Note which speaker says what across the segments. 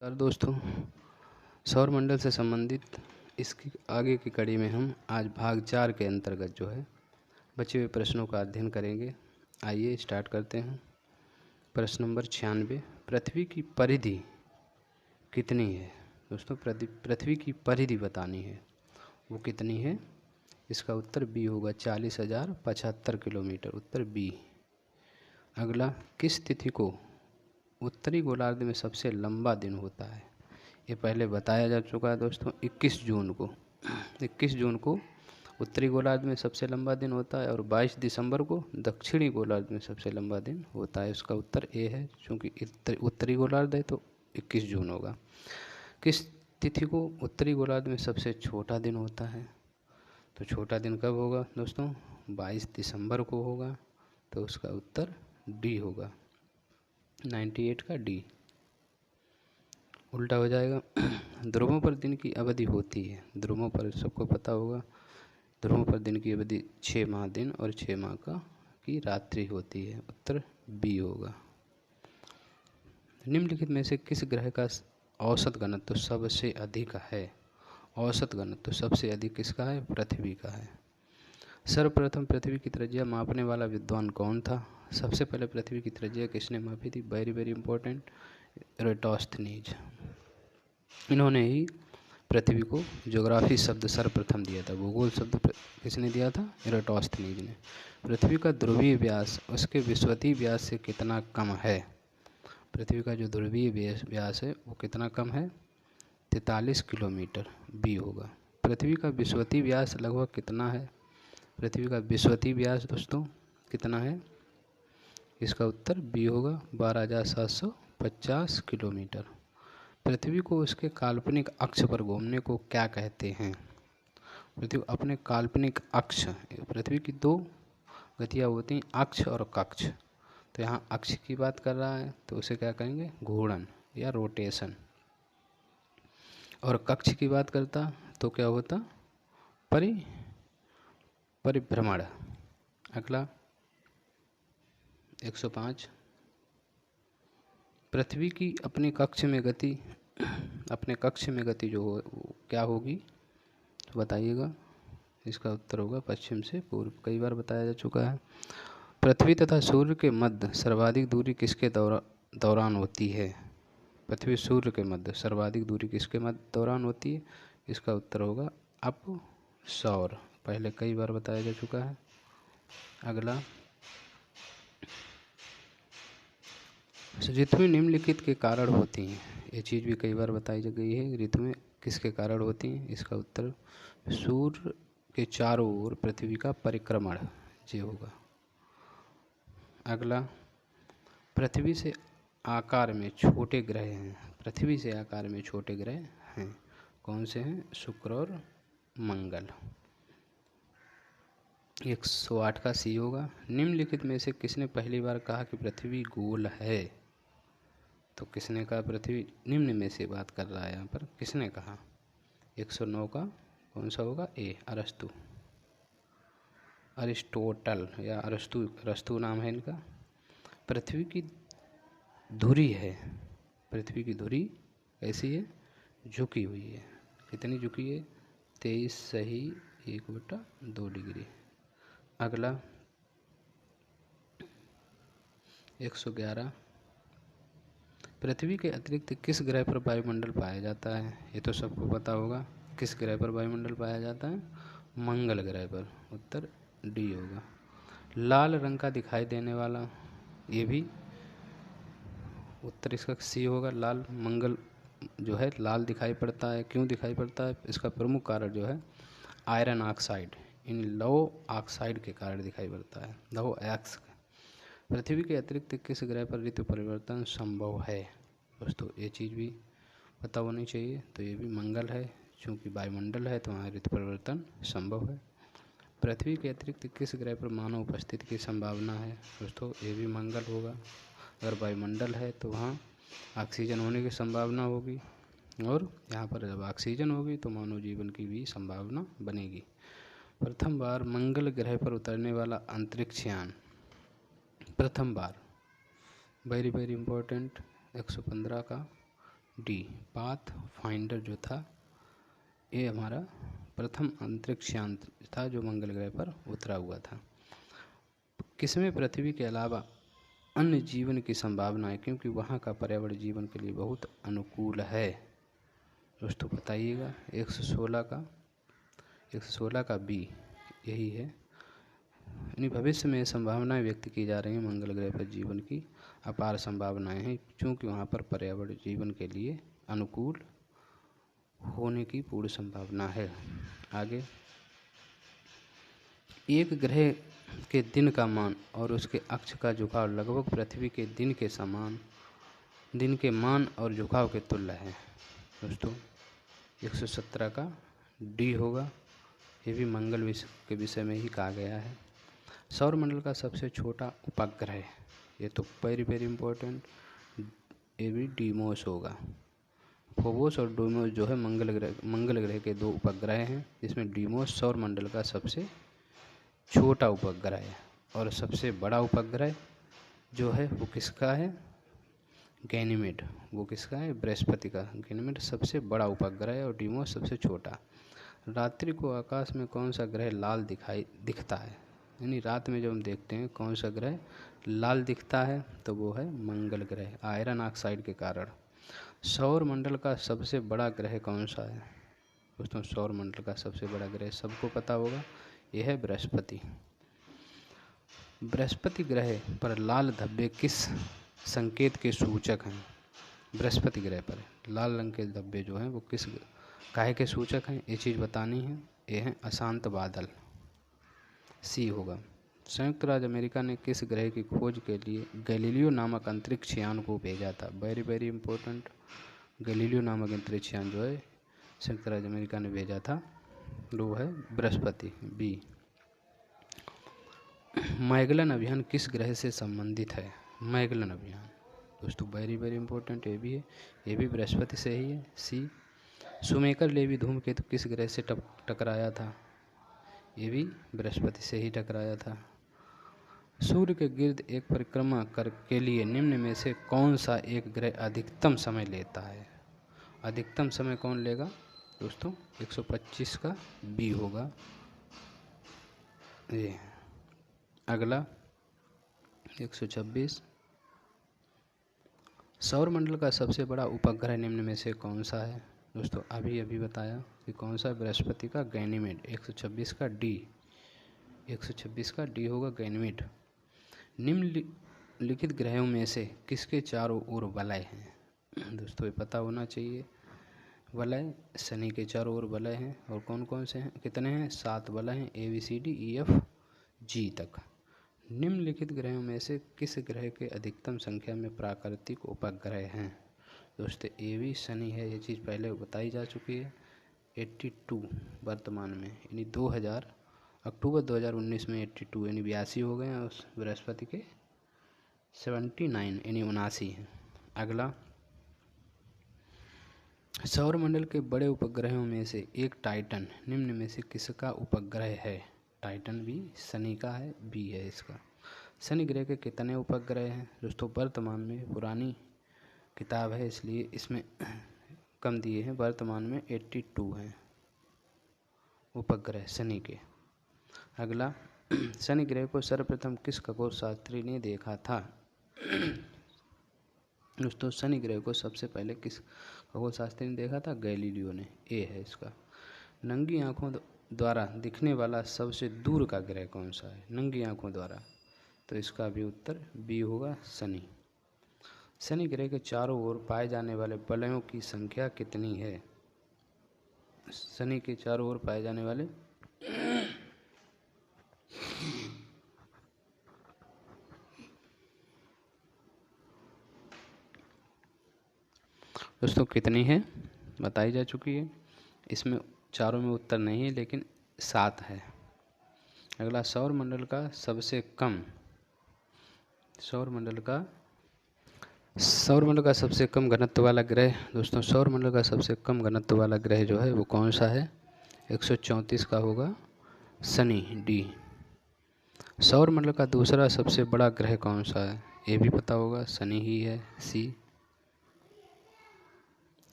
Speaker 1: नमस्कार दोस्तों, सौर मंडल से संबंधित इसकी आगे की कड़ी में हम आज भाग 4 के अंतर्गत जो है बचे हुए प्रश्नों का अध्ययन करेंगे। आइए स्टार्ट करते हैं। प्रश्न नंबर 96, पृथ्वी की परिधि कितनी है? दोस्तों, पृथ्वी की परिधि बतानी है, वो कितनी है? इसका उत्तर बी होगा 40,075 किलोमीटर, उत्तर बी। अगला, किस तिथि को उत्तरी गोलार्ध में सबसे लंबा दिन होता है? ये पहले बताया जा चुका है दोस्तों। 21 जून को 21 जून को उत्तरी गोलार्ध में सबसे लंबा दिन होता है और 22 दिसंबर को दक्षिणी गोलार्ध में सबसे लंबा दिन होता है। उसका उत्तर ए है, क्योंकि उत्तरी गोलार्ध है तो 21 जून होगा। किस तिथि को उत्तरी गोलार्ध में सबसे छोटा दिन होता है? तो छोटा दिन कब होगा दोस्तों? 22 दिसंबर को होगा, तो उसका उत्तर डी होगा, 98 का डी। उल्टा हो जाएगा। ध्रुवों पर दिन की अवधि होती है, ध्रुवों पर सबको पता होगा, ध्रुवों पर दिन की अवधि 6 माह दिन और 6 माह की रात्रि होती है, उत्तर बी होगा। निम्नलिखित में से किस ग्रह का औसत घनत्व सबसे अधिक है? औसत घनत्व सबसे अधिक किसका है? पृथ्वी का है। सर्वप्रथम पृथ्वी की त्रिज्या मापने वाला विद्वान कौन था? सबसे पहले पृथ्वी की त्रिज्या किसने मापी थी? Very very important, Eratosthenes. इन्होंने ही पृथ्वी को ज्योग्राफी शब्द सर्वप्रथम दिया था। भूगोल शब्द किसने दिया था? एराटोस्थेनीज ने। पृथ्वी का ध्रुवीय व्यास उसके विषुवतीय व्यास से कितना कम है? पृथ्वी का जो ध्रुवीय व्यास है वो कितना कम है? 43 किलोमीटर, बी होगा। पृथ्वी का विषुवतीय व्यास लगभग कितना है? पृथ्वी का विषुवतीय व्यास दोस्तों कितना है? इसका उत्तर बी होगा, 12,750 किलोमीटर। पृथ्वी को उसके काल्पनिक अक्ष पर घूमने को क्या कहते हैं? पृथ्वी अपने काल्पनिक अक्ष, पृथ्वी की दो गतियाँ होती हैं, अक्ष और कक्ष। तो यहाँ अक्ष की बात कर रहा है तो उसे क्या कहेंगे? घूर्णन या रोटेशन। और कक्ष की बात करता तो क्या होता? परिभ्रमण। अगला 105, पृथ्वी की अपने कक्ष में गति जो हो वो क्या होगी? तो बताइएगा। इसका उत्तर होगा पश्चिम से पूर्व, कई बार बताया जा चुका है। पृथ्वी तथा सूर्य के मध्य सर्वाधिक दूरी किसके दौरान होती है? पृथ्वी सूर्य के मध्य सर्वाधिक दूरी किसके मध्य दौरान होती है? इसका उत्तर होगा अप सौर, पहले कई बार बताया जा चुका है। अगला, ऋतुएं निम्नलिखित के कारण होती हैं। ये चीज़ भी कई बार बताई जा गई है। ऋतुएं किसके कारण होती हैं? इसका उत्तर सूर्य के चारों ओर पृथ्वी का परिक्रमण, ये होगा। अगला, पृथ्वी से आकार में छोटे ग्रह हैं। पृथ्वी से आकार में छोटे ग्रह हैं, कौन से हैं? शुक्र और मंगल। 108 का सी होगा। निम्नलिखित में से किसने पहली बार कहा कि पृथ्वी गोल है? तो किसने कहा पृथ्वी? निम्न में से बात कर रहा है यहाँ पर, किसने कहा? 109 का कौन सा होगा? ए, अरस्तु, अरिस्टोटल या अरस्तु नाम है इनका। पृथ्वी की धुरी है, पृथ्वी की धुरी कैसी है? झुकी हुई है। कितनी झुकी है? 23 सही 1/2 डिग्री। अगला 111, पृथ्वी के अतिरिक्त किस ग्रह पर वायुमंडल पाया जाता है? ये तो सबको पता होगा। किस ग्रह पर वायुमंडल पाया जाता है? मंगल ग्रह पर, उत्तर डी होगा। लाल रंग का दिखाई देने वाला, ये भी उत्तर इसका सी होगा। लाल, मंगल जो है लाल दिखाई पड़ता है, क्यों दिखाई पड़ता है? इसका प्रमुख कारण जो है आयरन ऑक्साइड, इन लौह ऑक्साइड के कारण दिखाई पड़ता है, लौह एक्स। पृथ्वी के अतिरिक्त किस ग्रह पर ऋतु परिवर्तन संभव है? दोस्तों ये चीज़ भी पता होनी चाहिए। तो ये भी मंगल है, क्योंकि वायुमंडल है तो वहाँ ऋतु परिवर्तन संभव है। पृथ्वी के अतिरिक्त किस ग्रह पर मानव उपस्थिति की संभावना है? दोस्तों ये भी मंगल होगा। अगर वायुमंडल है तो वहाँ ऑक्सीजन होने की संभावना होगी, और यहाँ पर जब ऑक्सीजन होगी तो मानव जीवन की भी संभावना बनेगी। प्रथम बार मंगल ग्रह पर उतरने वाला अंतरिक्ष यान, प्रथम बार, वेरी वेरी इंपॉर्टेंट, 115 का डी पाथ फाइंडर जो था ये हमारा प्रथम अंतरिक्ष यान था जो मंगल ग्रह पर उतरा हुआ था। किसमें पृथ्वी के अलावा अन्य जीवन की संभावना है, क्योंकि वहाँ का पर्यावरण जीवन के लिए बहुत अनुकूल है। दोस्तों बताइएगा 116 का बी यही है। यानी भविष्य में संभावनाएं व्यक्त की जा रही हैं, मंगल ग्रह पर जीवन की अपार संभावनाएं हैं, क्योंकि वहाँ पर पर्यावरण जीवन के लिए अनुकूल होने की पूर्ण संभावना है। आगे, एक ग्रह के दिन का मान और उसके अक्ष का झुकाव लगभग पृथ्वी के दिन के मान और झुकाव के तुल्य है। दोस्तों 117 का डी होगा, ये भी मंगल के विषय में ही कहा गया है। सौर मंडल का सबसे छोटा उपग्रह, ये तो वेरी इम्पोर्टेंट, ये भी डीमोस होगा। फोबोस और डीमोस जो है मंगल ग्रह के दो उपग्रह हैं, जिसमें डीमोस सौर मंडल का सबसे छोटा उपग्रह है। और सबसे बड़ा उपग्रह जो है वो किसका है? गैनीमेड। वो किसका है? बृहस्पति का। गैनीमेड सबसे बड़ा उपग्रह है और डीमोस सबसे छोटा। रात्रि को आकाश में कौन सा ग्रह लाल दिखता है? यानी रात में जब हम देखते हैं कौन सा ग्रह लाल दिखता है, तो वो है मंगल ग्रह, आयरन ऑक्साइड के कारण। सौर मंडल का सबसे बड़ा ग्रह कौन सा है? दोस्तों सौर मंडल का सबसे बड़ा ग्रह सबको पता होगा, यह है बृहस्पति। बृहस्पति ग्रह पर लाल धब्बे किस संकेत के सूचक हैं? बृहस्पति ग्रह पर लाल रंग के धब्बे जो हैं वो किस काहे के सूचक हैं? ये चीज़ बतानी है। ये हैं अशांत बादल, सी होगा। संयुक्त राज्य अमेरिका ने किस ग्रह की खोज के लिए गैलीलियो नामक अंतरिक्ष यान को भेजा था? Very important. गैलीलियो नामक अंतरिक्ष यान जो है संयुक्त राज्य अमेरिका ने भेजा था, वो है बृहस्पति, बी। मैगलन अभियान किस ग्रह से संबंधित है? मैगलन अभियान दोस्तों वेरी इम्पोर्टेंट, ये भी है, ये भी बृहस्पति से ही है, सी। सुमेकर लेवी धूमकेतु किस ग्रह से टकराया था? ये भी बृहस्पति से ही टकराया था। सूर्य के गिर्द एक परिक्रमा के लिए निम्न में से कौन सा एक ग्रह अधिकतम समय लेता है? अधिकतम समय कौन लेगा? दोस्तों 125 का बी होगा ये। अगला 126, सौर मंडल का सबसे बड़ा उपग्रह निम्न में से कौन सा है? दोस्तों अभी बताया कि कौन सा? बृहस्पति का गैनीमेड। 126 का डी, 126 का डी होगा गैनीमेड। निम्नलिखित ग्रहों में से किसके चारों ओर वलय हैं? दोस्तों ये पता होना चाहिए। वलय शनि के चारों ओर वलय हैं, और कौन कौन से हैं? कितने हैं? 7 वलय हैं, ABCDEFG तक। निम्नलिखित ग्रहों में से किस ग्रह के अधिकतम संख्या में प्राकृतिक उपग्रह हैं? दोस्तों ये भी शनि है, ये चीज़ पहले बताई जा चुकी है। 82 वर्तमान में, यानी अक्टूबर 2019 में 82 यानी 82 हो गए हैं, और बृहस्पति के 79 यानी 79 हैं। अगला, सौर मंडल के बड़े उपग्रहों में से एक टाइटन निम्न में से किसका उपग्रह है? टाइटन भी शनि का है, बी है इसका। शनि ग्रह के कितने उपग्रह हैं? दोस्तों वर्तमान में, पुरानी किताब है इसलिए इसमें कम दिए हैं, वर्तमान में 82 हैं उपग्रह शनि के। अगला, शनि ग्रह को सर्वप्रथम किस खगोल शास्त्री ने देखा था? दोस्तों शनि ग्रह को सबसे पहले किस खगोल शास्त्री ने देखा था? गैलीलियो ने, ए है इसका। नंगी आंखों द्वारा दिखने वाला सबसे दूर का ग्रह कौन सा है? नंगी आंखों द्वारा, तो इसका भी उत्तर बी होगा, शनि। शनि ग्रह के चारों ओर पाए जाने वाले वलयों की संख्या कितनी है? शनि के चारों ओर पाए जाने वाले दोस्तों कितनी है बताई जा चुकी है। इसमें चारों में उत्तर नहीं है, लेकिन 7 है। अगला, सौर मंडल का सबसे कम घनत्व वाला ग्रह। दोस्तों सौर मंडल का सबसे कम घनत्व वाला ग्रह जो है वो कौन सा है? 134 का होगा, शनि, डी। सौर मंडल का दूसरा सबसे बड़ा ग्रह कौन सा है? ये भी पता होगा, शनि ही है, सी।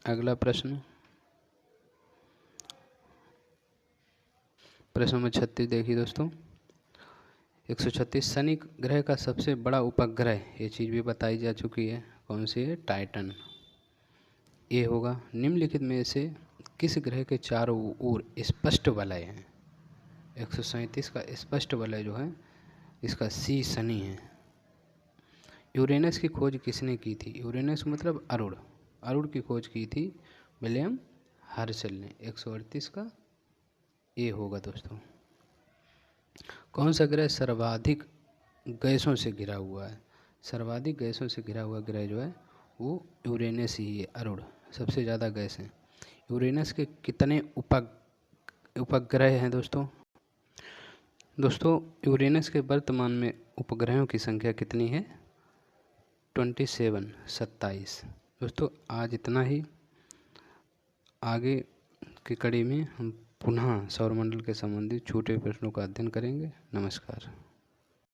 Speaker 1: अगला प्रश्न नंबर 36 देखिए दोस्तों। 136 शनि ग्रह का सबसे बड़ा उपग्रह, ये चीज़ भी बताई जा चुकी है, कौन सी है? टाइटन। ये होगा निम्नलिखित में से किस ग्रह के चारों ओर स्पष्ट वलय हैं? 137 का स्पष्ट वलय जो है इसका सी शनि है। यूरेनस की खोज किसने की थी? यूरेनस मतलब अरुण। अरुण की खोज की थी विलियम हर्शल ने। 138 का ए होगा दोस्तों। कौन सा ग्रह सर्वाधिक गैसों से घिरा हुआ है? सर्वाधिक गैसों से घिरा हुआ ग्रह जो है वो यूरेनस ही है। अरुण सबसे ज़्यादा गैस है। यूरेनस के कितने उपग्रह हैं दोस्तों? यूरेनस के वर्तमान में उपग्रहों की संख्या कितनी है? 27। दोस्तों आज इतना ही। आगे की कड़ी में हम पुनः सौरमंडल के संबंधित छोटे प्रश्नों का अध्ययन करेंगे। नमस्कार।